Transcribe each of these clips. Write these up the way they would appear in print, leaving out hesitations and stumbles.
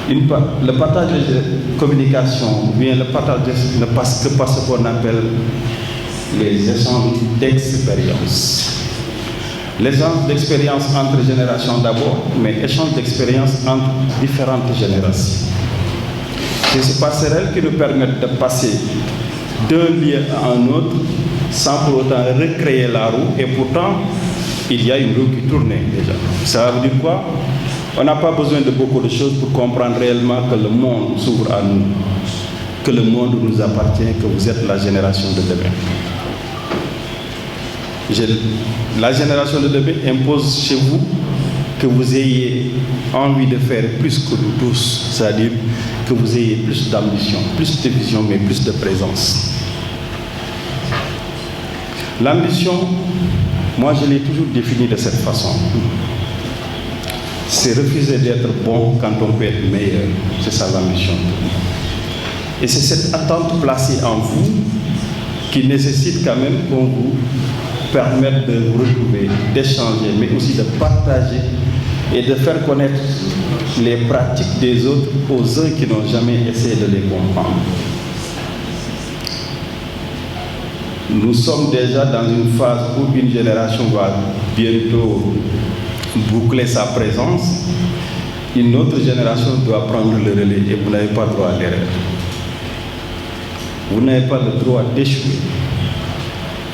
Le partage de communication, bien le partage ne passe que par ce qu'on appelle les échanges d'expérience. L'échange d'expérience entre générations d'abord, mais échange d'expérience entre différentes générations. C'est ces passerelles qui nous permettent de passer d'un lieu à un autre sans pour autant recréer la roue, et pourtant il y a une roue qui tournait déjà. Ça veut dire quoi? On n'a pas besoin de beaucoup de choses pour comprendre réellement que le monde s'ouvre à nous, que le monde nous appartient, que vous êtes la génération de demain. La génération de demain impose chez vous que vous ayez envie de faire plus que nous tous, c'est-à-dire que vous ayez plus d'ambition, plus de vision, mais plus de présence. L'ambition, moi je l'ai toujours définie de cette façon. C'est refuser d'être bon quand on peut être meilleur. C'est ça l'ambition. Et c'est cette attente placée en vous qui nécessite quand même qu'on vous permette de vous retrouver, d'échanger, mais aussi de partager et de faire connaître les pratiques des autres aux uns qui n'ont jamais essayé de les comprendre. Nous sommes déjà dans une phase où une génération va bientôt boucler sa présence. Une autre génération doit prendre le relais et vous n'avez pas droit à l'erreur. Vous n'avez pas le droit d'échouer.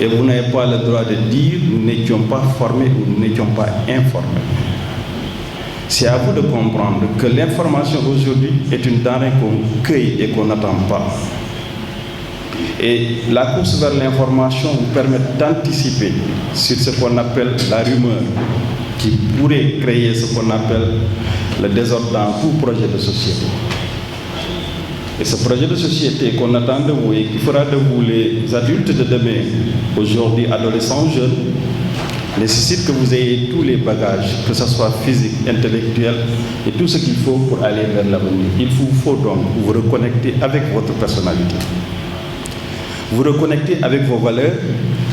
Et vous n'avez pas le droit de dire nous n'étions pas formés ou nous n'étions pas informés. C'est à vous de comprendre que l'information aujourd'hui est une denrée qu'on cueille et qu'on n'attend pas. Et la course vers l'information vous permet d'anticiper sur ce qu'on appelle la rumeur, qui pourrait créer ce qu'on appelle le désordre dans tout projet de société. Et ce projet de société qu'on attend de vous et qui fera de vous les adultes de demain, aujourd'hui adolescents, jeunes, nécessite que vous ayez tous les bagages, que ce soit physique, intellectuel et tout ce qu'il faut pour aller vers l'avenir. Il vous faut donc vous reconnecter avec votre personnalité. Vous reconnecter avec vos valeurs,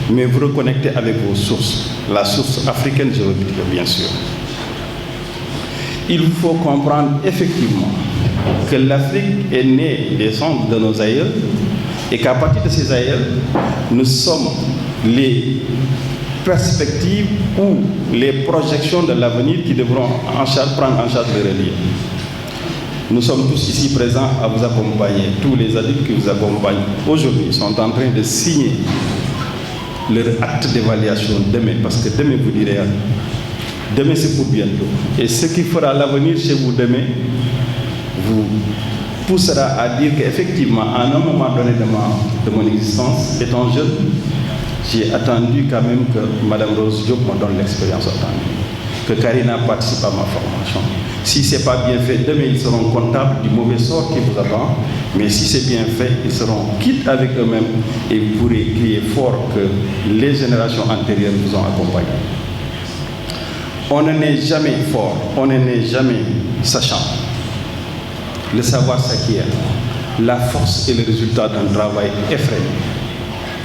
mais vous reconnecter avec vos sources. La source africaine, je veux dire, bien sûr. Il vous faut comprendre effectivement que l'Afrique est née des cendres de nos aïeux et qu'à partir de ces aïeux, nous sommes les perspectives ou les projections de l'avenir qui devront prendre en charge le relais. Nous sommes tous ici présents à vous accompagner. Tous les adultes qui vous accompagnent aujourd'hui sont en train de signer leur acte d'évaluation demain, parce que demain vous direz, demain c'est pour bientôt. Et ce qui fera l'avenir chez vous demain vous poussera à dire qu'effectivement, à un moment donné de mon existence, étant jeune, j'ai attendu quand même que Mme Rose Diop me donne l'expérience attendue, que Karina participe à ma formation. Si ce n'est pas bien fait, demain ils seront comptables du mauvais sort qui vous attend, mais si c'est bien fait, ils seront quittes avec eux-mêmes et vous pourrez crier fort que les générations antérieures vous ont accompagné. On n'est jamais fort, on n'est jamais sachant. Le savoir s'acquiert. La force est le résultat d'un travail effréné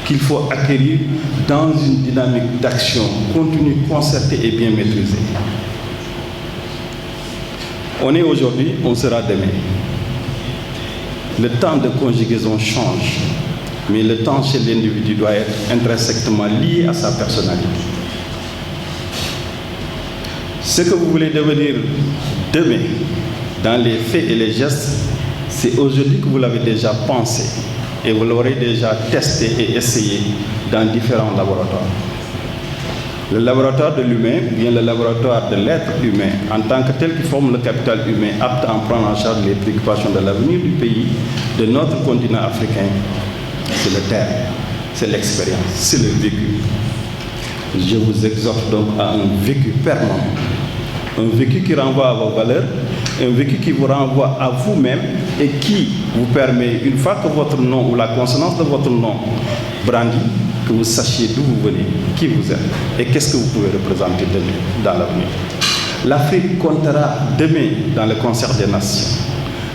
qu'il faut acquérir dans une dynamique d'action continue, concertée et bien maîtrisée. On est aujourd'hui, on sera demain. Le temps de conjugaison change, mais le temps chez l'individu doit être intrinsèquement lié à sa personnalité. Ce que vous voulez devenir demain, dans les faits et les gestes, c'est aujourd'hui que vous l'avez déjà pensé et vous l'aurez déjà testé et essayé dans différents laboratoires. Le laboratoire de l'humain, bien le laboratoire de l'être humain, en tant que tel qui forme le capital humain, apte à en prendre en charge les préoccupations de l'avenir du pays, de notre continent africain, c'est le terrain, c'est l'expérience, c'est le vécu. Je vous exhorte donc à un vécu permanent, un vécu qui renvoie à vos valeurs, un vécu qui vous renvoie à vous-même et qui vous permet, une fois que votre nom ou la consonance de votre nom brandit, que vous sachiez d'où vous venez, qui vous êtes et qu'est-ce que vous pouvez représenter demain dans l'avenir. L'Afrique comptera demain dans le concert des nations.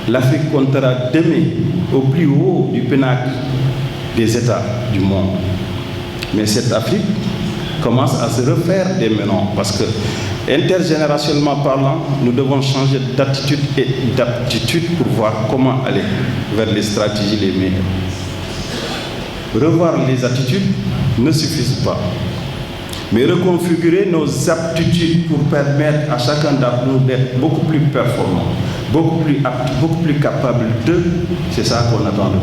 L'Afrique comptera demain au plus haut du pénacle des États du monde. Mais cette Afrique commence à se refaire dès maintenant parce que Intergénérationnellement parlant, nous devons changer d'attitude et d'aptitude pour voir comment aller vers les stratégies les meilleures. Revoir les attitudes ne suffit pas, mais reconfigurer nos aptitudes pour permettre à chacun d'entre nous d'être beaucoup plus performant, beaucoup plus apte, beaucoup plus capable de, c'est ça qu'on attend de nous.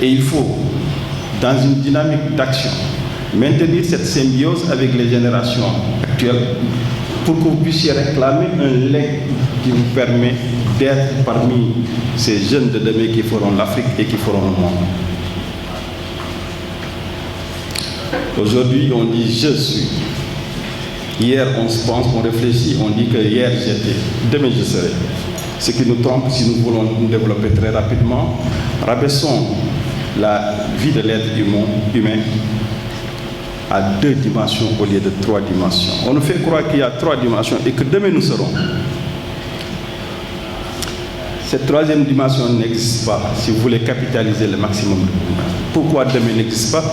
Et il faut, dans une dynamique d'action, maintenir cette symbiose avec les générations actuelles pour que vous puissiez réclamer un legs qui vous permet d'être parmi ces jeunes de demain qui feront l'Afrique et qui feront le monde. Aujourd'hui, on dit « je suis ». Hier, on se pense, on réfléchit, on dit que hier j'étais, demain je serai. Ce qui nous trompe si nous voulons nous développer très rapidement. Rabaissons la vie de l'être humain à 2 dimensions au lieu de 3 dimensions. On nous fait croire qu'il y a 3 dimensions et que demain nous serons. Cette 3e dimension n'existe pas si vous voulez capitaliser le maximum de vous. Pourquoi demain n'existe pas?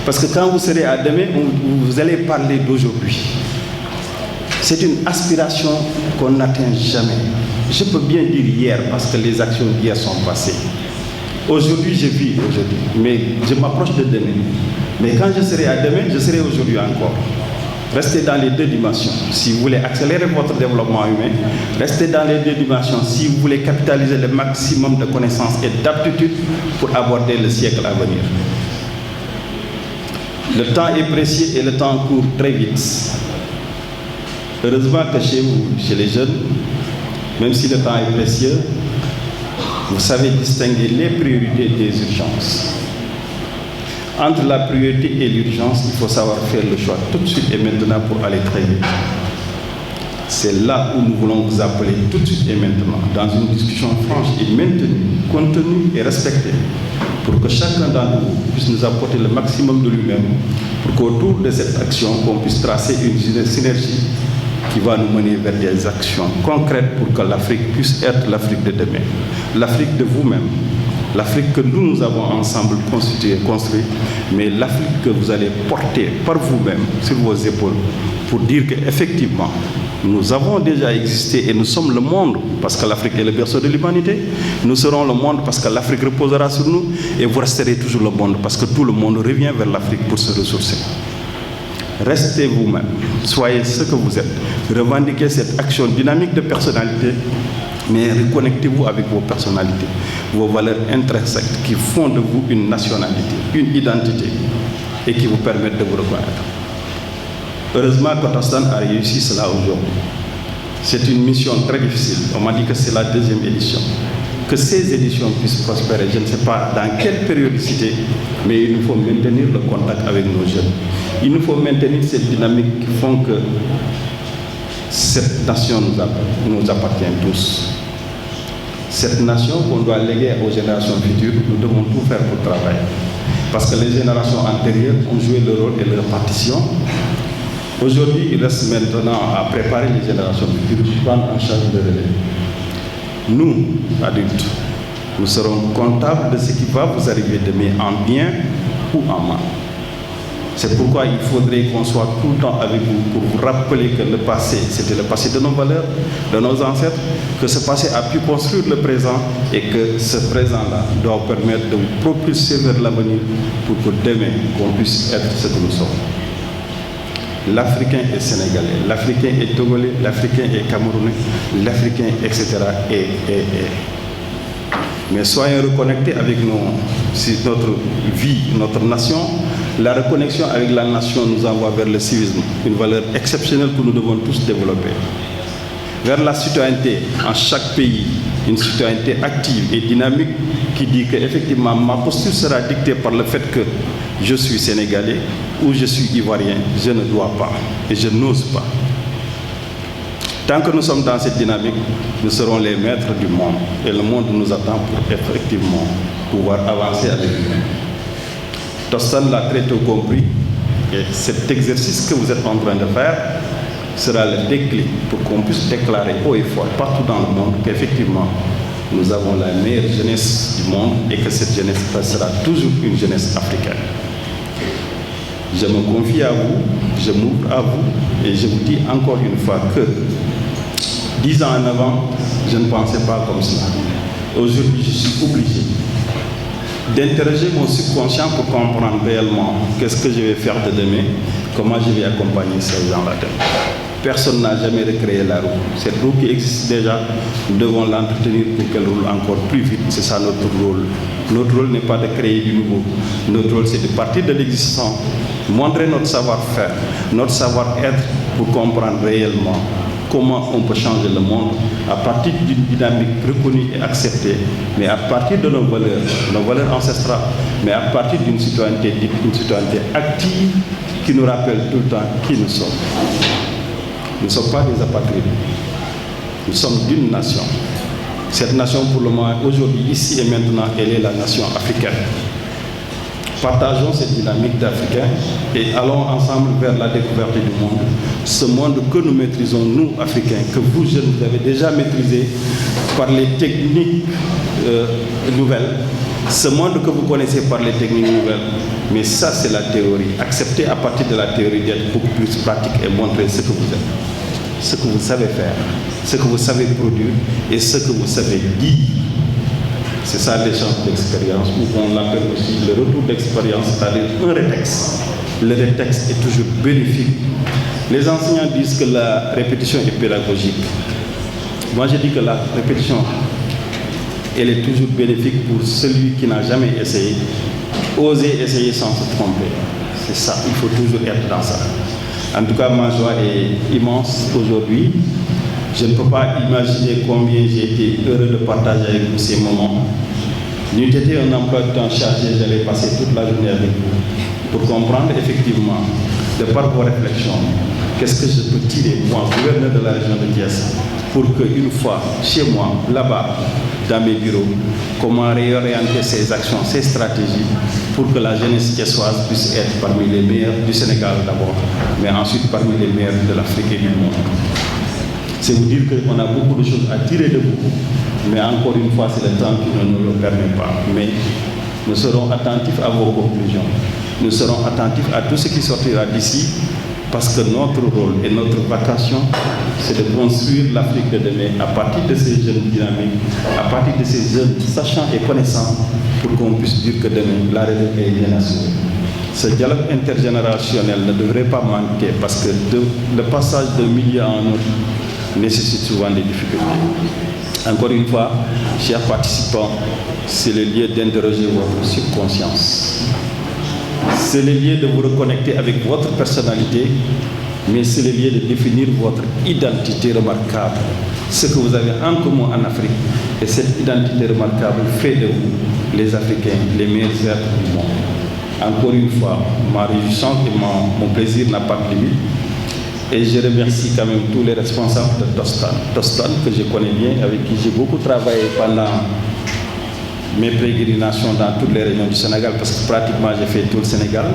Parce que quand vous serez à demain, vous allez parler d'aujourd'hui. C'est une aspiration qu'on n'atteint jamais. Je peux bien dire hier parce que les actions d'hier sont passées. Aujourd'hui, je vis aujourd'hui, mais je m'approche de demain. Mais quand je serai à demain, je serai aujourd'hui encore. Restez dans les 2 dimensions. Si vous voulez accélérer votre développement humain, restez dans les 2 dimensions. Si vous voulez capitaliser le maximum de connaissances et d'aptitudes pour aborder le siècle à venir. Le temps est précieux et le temps court très vite. Heureusement que chez vous, chez les jeunes, même si le temps est précieux, vous savez distinguer les priorités des urgences. Entre la priorité et l'urgence, il faut savoir faire le choix tout de suite et maintenant pour aller très vite. C'est là où nous voulons vous appeler tout de suite et maintenant, dans une discussion franche et maintenue, contenue et respectée, pour que chacun d'entre vous puisse nous apporter le maximum de lui-même, pour qu'autour de cette action, on puisse tracer une synergie qui va nous mener vers des actions concrètes pour que l'Afrique puisse être l'Afrique de demain, l'Afrique de vous-même, l'Afrique que nous avons ensemble constituée et construite, mais l'Afrique que vous allez porter par vous-même sur vos épaules pour dire qu'effectivement, nous avons déjà existé et nous sommes le monde parce que l'Afrique est le berceau de l'humanité. Nous serons le monde parce que l'Afrique reposera sur nous et vous resterez toujours le monde parce que tout le monde revient vers l'Afrique pour se ressourcer. Restez vous-même, soyez ce que vous êtes, revendiquez cette action dynamique de personnalité, mais reconnectez-vous avec vos personnalités, vos valeurs intrinsèques qui font de vous une nationalité, une identité et qui vous permettent de vous reconnaître. Heureusement que Tostan a réussi cela aujourd'hui. C'est une mission très difficile. On m'a dit que c'est la 2e édition. Que ces éditions puissent prospérer, je ne sais pas dans quelle périodicité, mais il nous faut maintenir le contact avec nos jeunes. Il nous faut maintenir cette dynamique qui font que cette nation nous appartient tous. Cette nation qu'on doit léguer aux générations futures, nous devons tout faire pour travailler. Parce que les générations antérieures ont joué leur rôle et leur partition. Aujourd'hui, il reste maintenant à préparer les générations futures pour prendre en charge le relais. Nous, adultes, nous serons comptables de ce qui va vous arriver demain en bien ou en mal. C'est pourquoi il faudrait qu'on soit tout le temps avec vous pour vous rappeler que le passé, c'était le passé de nos valeurs, de nos ancêtres, que ce passé a pu construire le présent et que ce présent-là doit permettre de vous propulser vers l'avenir pour que demain, qu'on puisse être ce que nous sommes. L'Africain est sénégalais, l'Africain est togolais, l'Africain est camerounais, l'Africain, etc. Mais soyons reconnectés avec notre vie, notre nation. La reconnexion avec la nation nous envoie vers le civisme, une valeur exceptionnelle que nous devons tous développer. Vers la citoyenneté en chaque pays, une citoyenneté active et dynamique qui dit qu'effectivement ma posture sera dictée par le fait que je suis sénégalais ou je suis ivoirien, je ne dois pas et je n'ose pas. Tant que nous sommes dans cette dynamique, nous serons les maîtres du monde et le monde nous attend pour effectivement pouvoir avancer avec nous. Tostan l'a très tôt compris et cet exercice que vous êtes en train de faire sera le déclic pour qu'on puisse déclarer haut et fort partout dans le monde qu'effectivement nous avons la meilleure jeunesse du monde et que cette jeunesse sera toujours une jeunesse africaine. Je me confie à vous, je m'ouvre à vous et je vous dis encore une fois que 10 ans en avant, je ne pensais pas comme cela. Aujourd'hui, je suis obligé d'interroger mon subconscient pour comprendre réellement qu'est-ce que je vais faire de demain, comment je vais accompagner ces gens-là demain. Personne n'a jamais recréé la roue. Cette roue qui existe déjà, nous devons l'entretenir pour qu'elle roule encore plus vite. C'est ça notre rôle. Notre rôle n'est pas de créer du nouveau. Notre rôle, c'est de partir de l'existant, montrer notre savoir-faire, notre savoir-être pour comprendre réellement comment on peut changer le monde à partir d'une dynamique reconnue et acceptée, mais à partir de nos valeurs ancestrales, mais à partir d'une citoyenneté dite, une citoyenneté active qui nous rappelle tout le temps qui nous sommes. Nous ne sommes pas des apatrides. Nous sommes d'une nation. Cette nation, pour le moment, aujourd'hui, ici et maintenant, elle est la nation africaine. Partageons cette dynamique d'Africains et allons ensemble vers la découverte du monde. Ce monde que nous maîtrisons, nous, Africains, que vous, jeunes, vous avez déjà maîtrisé par les techniques nouvelles. Ce monde que vous connaissez par les techniques nouvelles. Mais ça, c'est la théorie. Acceptez à partir de la théorie d'être beaucoup plus pratique et montrer ce que vous êtes, ce que vous savez faire, ce que vous savez produire et ce que vous savez dire. C'est ça l'échange d'expérience, ou on l'appelle aussi le retour d'expérience, c'est-à-dire un rétexte. Le rétexte est toujours bénéfique. Les enseignants disent que la répétition est pédagogique. Moi, je dis que la répétition, elle est toujours bénéfique pour celui qui n'a jamais essayé. Oser essayer sans se tromper. C'est ça, il faut toujours être dans ça. En tout cas, ma joie est immense aujourd'hui. Je ne peux pas imaginer combien j'ai été heureux de partager avec vous ces moments. N'eût été un emploi de temps chargé, j'allais passer toute la journée avec vous pour comprendre effectivement, de par vos réflexions, qu'est-ce que je peux tirer, moi, gouverneur de la région de Thiès, pour qu'une fois chez moi, là-bas, dans mes bureaux, comment réorienter ces actions, ces stratégies, pour que la jeunesse thiessoise puisse être parmi les meilleurs du Sénégal d'abord, mais ensuite parmi les meilleurs de l'Afrique et du monde. C'est vous dire qu'on a beaucoup de choses à tirer de vous, mais encore une fois, c'est le temps qui ne nous le permet pas. Mais nous serons attentifs à vos conclusions. Nous serons attentifs à tout ce qui sortira d'ici, parce que notre rôle et notre vocation, c'est de construire l'Afrique de demain à partir de ces jeunes dynamiques, à partir de ces jeunes sachant et connaissant, pour qu'on puisse dire que demain, la relève est bien assurée. Ce dialogue intergénérationnel ne devrait pas manquer, parce que le passage d'un milieu à un autre nécessite souvent des difficultés. Encore une fois, chers participants, c'est le lieu d'interroger votre subconscience. C'est le lieu de vous reconnecter avec votre personnalité, mais c'est le lieu de définir votre identité remarquable. Ce que vous avez en commun en Afrique, et cette identité remarquable fait de vous, les Africains, les meilleurs êtres du monde. Encore une fois, ma réjouissance et mon plaisir n'a pas de limite. Et je remercie quand même tous les responsables de Tostan. Tostan, que je connais bien, avec qui j'ai beaucoup travaillé pendant mes pérégrinations dans toutes les régions du Sénégal, parce que pratiquement j'ai fait tout le Sénégal,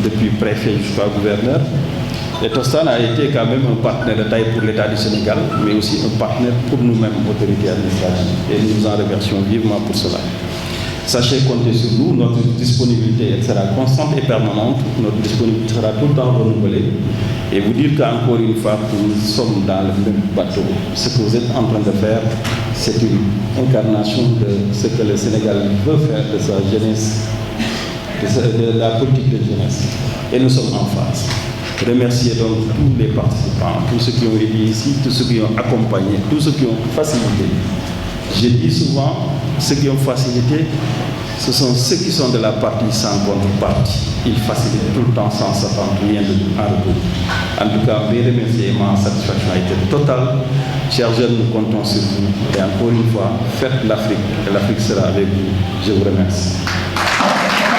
depuis préfet jusqu'à gouverneur. Et Tostan a été quand même un partenaire de taille pour l'État du Sénégal, mais aussi un partenaire pour nous-mêmes, autorités administratives. Et nous en remercions vivement pour cela. Sachez compter sur nous, notre disponibilité sera constante et permanente, notre disponibilité sera tout le temps renouvelée. Et vous dire qu'encore une fois, nous sommes dans le même bateau. Ce que vous êtes en train de faire, c'est une incarnation de ce que le Sénégal veut faire de sa jeunesse, de la politique de jeunesse. Et nous sommes en phase. Remercier donc tous les participants, tous ceux qui ont été ici, tous ceux qui ont accompagné, tous ceux qui ont facilité. Je dis souvent, ceux qui ont facilité, ce sont ceux qui sont de la partie sans contrepartie. Ils facilitent tout le temps sans s'attendre rien en retour. En tout cas, mes remerciements, ma satisfaction a été totale. Chers jeunes, nous comptons sur vous. Et encore une fois, faites l'Afrique. Et l'Afrique sera avec vous. Je vous remercie.